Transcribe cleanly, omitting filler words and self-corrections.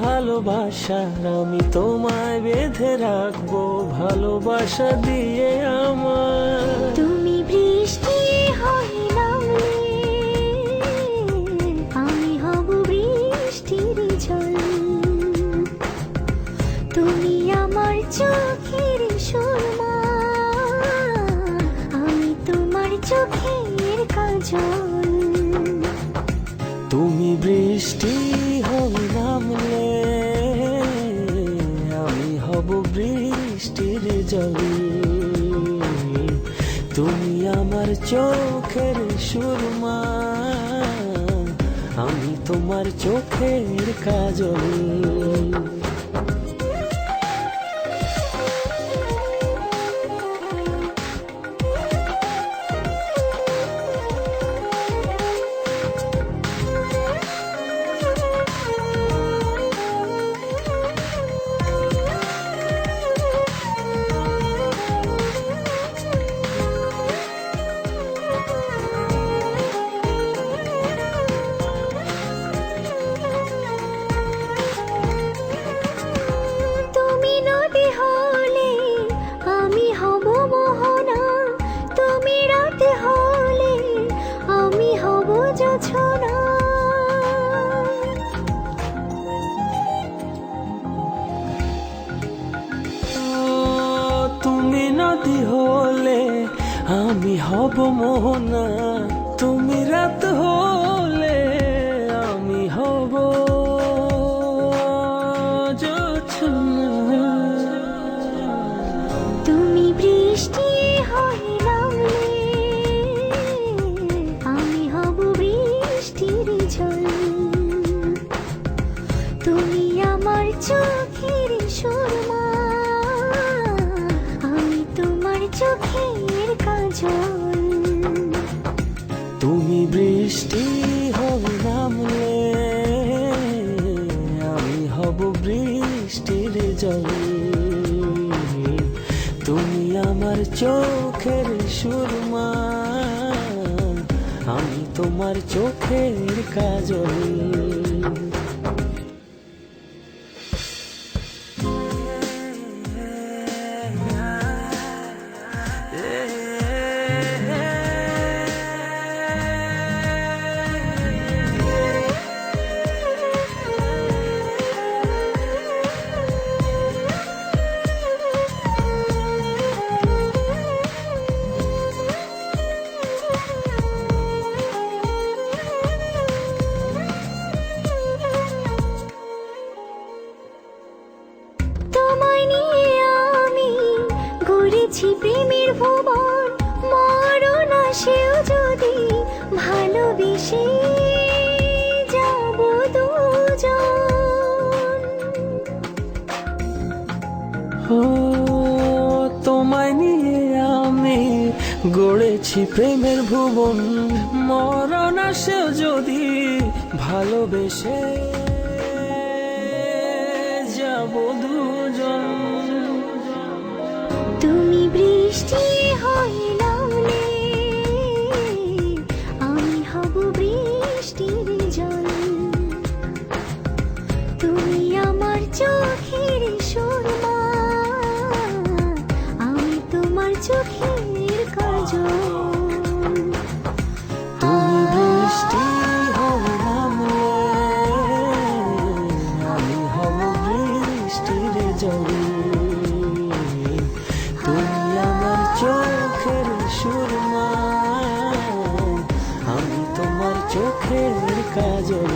ভালোবাসার আমি তোমায় বেঁধে রাখবো ভালোবাসা দিয়ে আমার। তুমি বৃষ্টি হয়ে নামলে আমি হব বৃষ্টির জল। তুমি আমার চোখের সুরমা, আমি তোমার চোখের কাজল। তুমি বৃষ্টি হয়ে নামলে আমি হব বৃষ্টির জল। তুমি আমার চোখের সুরমা, আমি তোমার চোখের কাজল। তুমি নদী হলে আমি হব মোহনা, তুমি রাত হলে আমি হব জোছনা। তুমি বৃষ্টি হয়ে নামলে আমি হব বৃষ্টির জল। তুমি আমার চোখের সুরমা, আমি তোমার চোখের কাজল। তুমি বৃষ্টি হয়ে নামলে আমি হব বৃষ্টির জল। তুমি আমার চোখের সুরমা, আমি তোমার চোখের কাজল। প্রেমের ভুবন মরণ আসেও যদি ভালোবেসে যাব দুজন। ও তোমায় নিয়ে আমি গড়েছি প্রেমের ভুবন, মরণ আসেও যদি ভালোবেসে যাব দুজন। তুমি বৃষ্টি হয়ে নামলে আমি হব বৃষ্টির জল। তুমি আমার চোখের সুরমা, আমি তোমার চোখের কাজল। তুমি বৃষ্টি হয়ে নামলে আমি হব বৃষ্টির জল। চোখের সুরমা, আমি তোমার চোখের কাজল।